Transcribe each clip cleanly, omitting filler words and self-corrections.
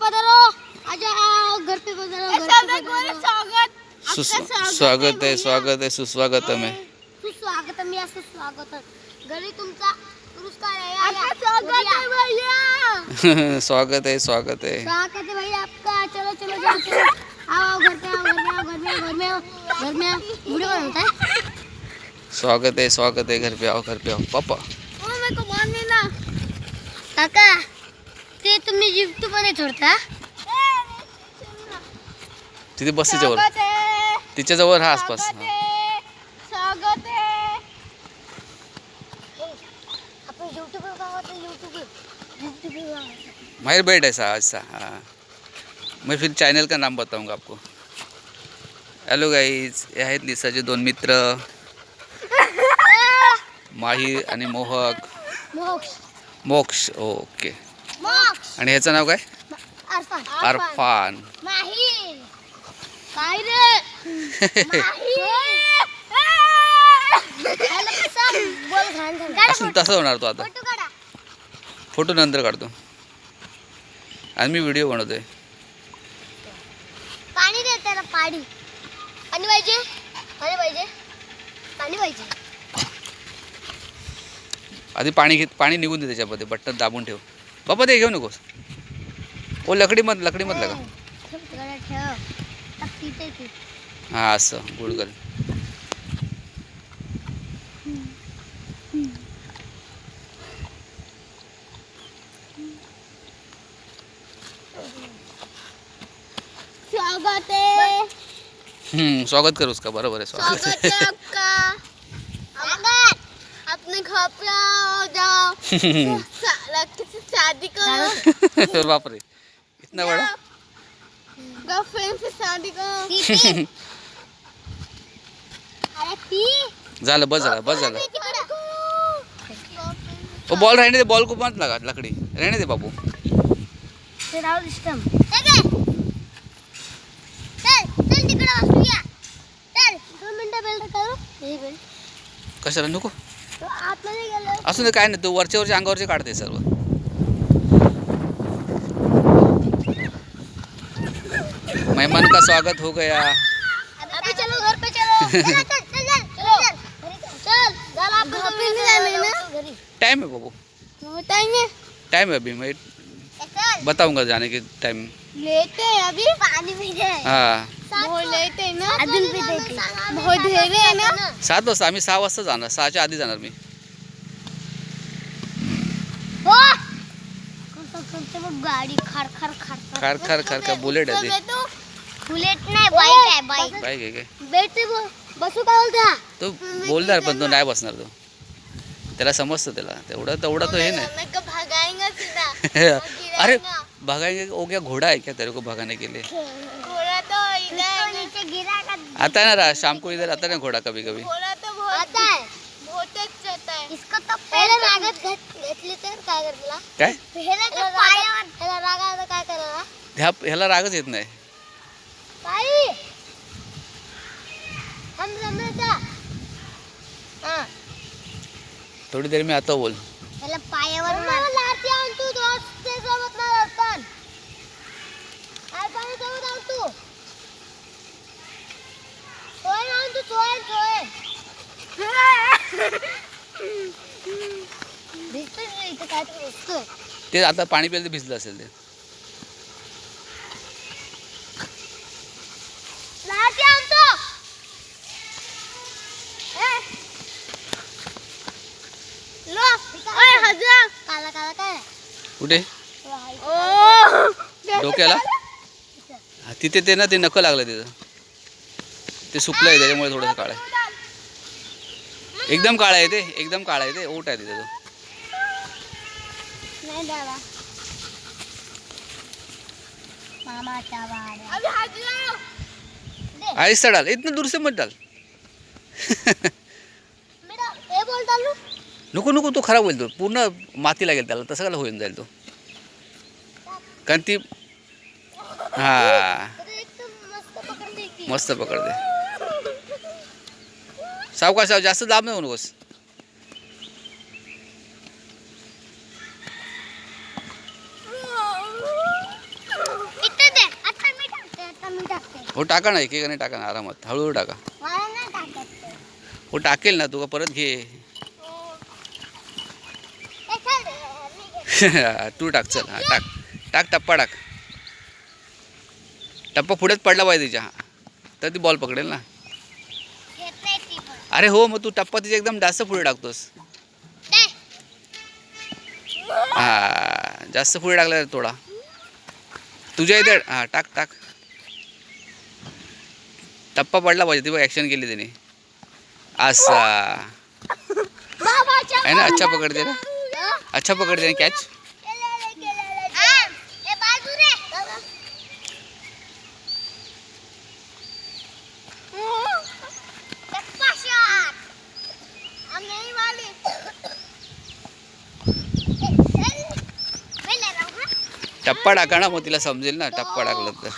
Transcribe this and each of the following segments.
पधारो, आ जाओ घर पे पधारो, घर पे पधारो। स्वागत आहे सुस्वागतम आहे. सुस्वागतम या सुस्वागतम. घरी तुमचा पुरस्कार आहे. स्वागत है भैया. स्वागत आहे स्वागत है भैया आपका. चलो चलो जाओ चलो. आओ घर पे आओ, घर में आओ, घर में आओ, घर में आओ, घर में आओ. वीडियो बनता है. स्वागत आहे घर पे आओ पापा. मेरे को मारने ना. काका ते तुम्ही जिप्तू पण सोडता. तिथे बस तिच्यावर, तिच्याजवळ राहा आसपास. स्वागत है. आपण यूट्यूब गावात यूट्यूब माहिर बैठ ऐसा ऐसा. हाँ, मैं फिर चैनल का नाम बताऊंगा आपको. हॅलो गाईज, हे आहेत लिसाचे दोन मित्र, माहिर आणि मोहक. मोक्ष. ओके. आणि ह्याचं नाव काय? अरफान. माहिर. काय रे? असं तसं होणार तो आता. फोटो नंतर काढतो आणि मी व्हिडिओ बनवतोय. पाणी दे त्याला. पाणी पाहिजे. पाणी पाहिजे. आधी पाणी निघून दे त्याच्यामध्ये. बटन दाबून ठेव बाबा. ते घेऊ नकोस. ओ लकडी मत लगा. हा असं गुडगल. स्वागत है. स्वागत कर उसका. बरोबर आहे. स्वागत है आपका. अपने घर पे आओ जाओ. किसी शादी करो. बापरे, इतना बड़ा. गर्लफ्रेंड से शादी करो. अरे पी झालं. बस झालं. वो बॉल रहने दे. बॉल को मत लगा. लकड़ी रहने दे बाबू. सिस्टम चल तिकडे वाचूया. चल 2 मिनिटं बेल्ट करू. हे बेल्ट कशाला नको. तो आतमध्ये गेलो. असू दे, काय नाही. तू वरच्या अंगावरचे काढते सर्व. मेहमान का स्वागत हो गया. अभी चलो घर पे चलो. चल झाला आपण घरी. टाइम है बाबू. टाइम है अभी. मैं बताऊंगा जाने के टाइम. लेते हैं अभी. पानी भी दे. हाँ, बहुत लेते हैं ना. अजून भी देते. बहुत ढेरे है ना. 7 वाजता. आम्ही 6 वाजता जाणार. 6च्या आधी जाणार मी. हो गाडी खार बुलेट आहे ते. बुलेट नाही, बाईक आहे. बाईक आहे काय? बैठे बसू काय बोलता. तो बोलणार पण तो नाही बसणार. तो त्याला समजतं. त्याला तेवढा तो हे नाही. अरे भगाएंगे हो गया. घोड़ा है क्या तेरे को भगाने के लिए? घोड़ा तो इधर नीचे गिरा का. आता है ना शाम को इधर आता है ना घोड़ा कभी कभी. घोड़ा तो बहुत आता है. बहुतच आता है. इसको तो पहले रागत घेतली तर काय करला. काय पहले तो पायावर त्याला रागात काय करायला. ह्याला रागच येत नाही. बाई हम समजा. हां थोड़ी देर में आता बोल. त्याला पायावर मार. लाठी आण तू. दोस्त सोबत ना पण काय पाणी सोबत आण तू. सोय आण तू. सोय भिजतोय इथं काय तरी भिजतोय. ते आता पाणी प्यायला भिजलं असेल ते. लाठी आण तू. लो ओय हजर. काला काय कुठे डोक्याला. तिथे ते ना ते नकं लागलं तिथं. ते सुकलं आहे त्याच्यामुळे थोडंसं काळं आहे. एकदम काळं आहे ते. एकदम काळं आहे ते. ओट आहे तिथं. नाही दादा. मामाच्या वाड्या. अभी हजर. आहिस्ता डाल. इतना दूर से मत डाल. मेरा हे बोलता लो. नको तो खराब होईल. तो पूर्ण माती लागेल त्याला. तसं काय होऊन जाईल तो. कारण ती हा मस्त पकडते. सावकाश जास्त दाब नाही नकोस. हो टाका ना, एकेकाने टाका ना, आरामात हळूहळू टाका. मला नाही टाकत ते. हो टाकेल ना, तुला परत घे. ए, चल रे, मी घेते. तू टाक, चल. हां टाक टाक, टप्पा टाक. टप्पा पुढेच पडला पाहिजे तिच्या, तर ती बॉल पकडेल ना. घेत नाही ती पण. अरे हो, मग तू टप्पा तिच्या एकदम जास्त पुढे टाकतोस. दे. हां जास्त पुढे टाकला रे थोडा. तुझ्या इथे हां टाक टाक. टप्पा पडला पाहिजे, ती बघ ॲक्शन केली त्याने. असा बाबाच्या आहे ना, अच्छा पकडते ना, हं? अच्छा पकडते ना कॅच. हा, ए, बाजू रे. टप्पा शॉट. हम नहीं वाले. चल. पहिले राहू हा. टप्पा टाका ना, मग तिला समजेल ना टप्पा टाकलं तर.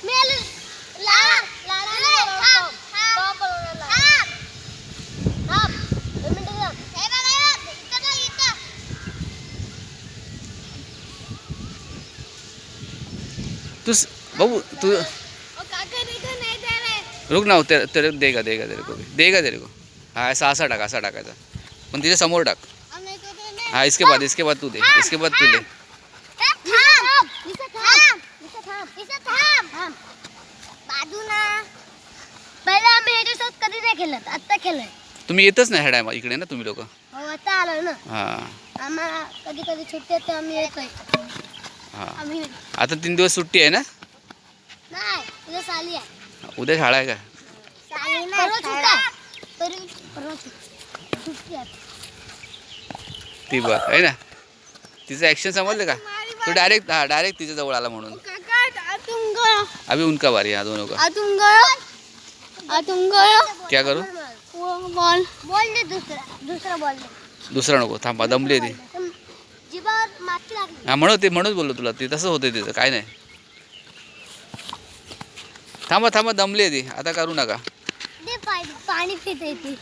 मेल लाडा लाडा थांब थांब थांब. 2 मिनिटं थांब. हे बघा इथं बघ इथं. बाबू तू ओ काका इथं नाही दे रे. रुक ना, तेरे तेरे देगा देगा तेरे को भी, देगा तेरे को. हाँ ऐसा असा टाका, असा टाकायचा, पण तिच्या समोर टाक. हम नहीं तो दे नहीं. हाँ इसके बाद तू दे, इसके बाद तू दे. थांब. इथं थांब. इथं थांब. इथं थांब. बाजू ना. पहिला आम्ही ह्याच्यासोबत कधी नाही खेळत, आत्ता खेळलोय. तुम्ही येतच नाही ह्या टायमा इकडे ना तुम्ही लोक. हो आता आलो ना. हां आम्हाला कधी कधी सुट्टी येते, आम्ही येतोय. हां आम्ही आता 3 दिवस सुट्टी आहे ना. नाही तुझं साली आहे. उद्या शाळा आहे का. साली नाही परवा सुट्टी आहे. तरी परवा सुट्टी आहे. ती बघ आहे ना, तिचं ॲक्शन समजलं का. तू डायरेक्ट डायरेक्ट तिच्या जवळ आला म्हणून. अभी उनका बारी है, दोनों का. क्या करू. बॉल दे दुसरा बॉल दे. दुसरा नको, थांबा दमली ती. जिबावर माती लागली. हां म्हणूनच बोललो तुला, ती तसं होते तिचं काय नाही. थांबा दमली ती, आता करू नका. दे पाणी पिते ती.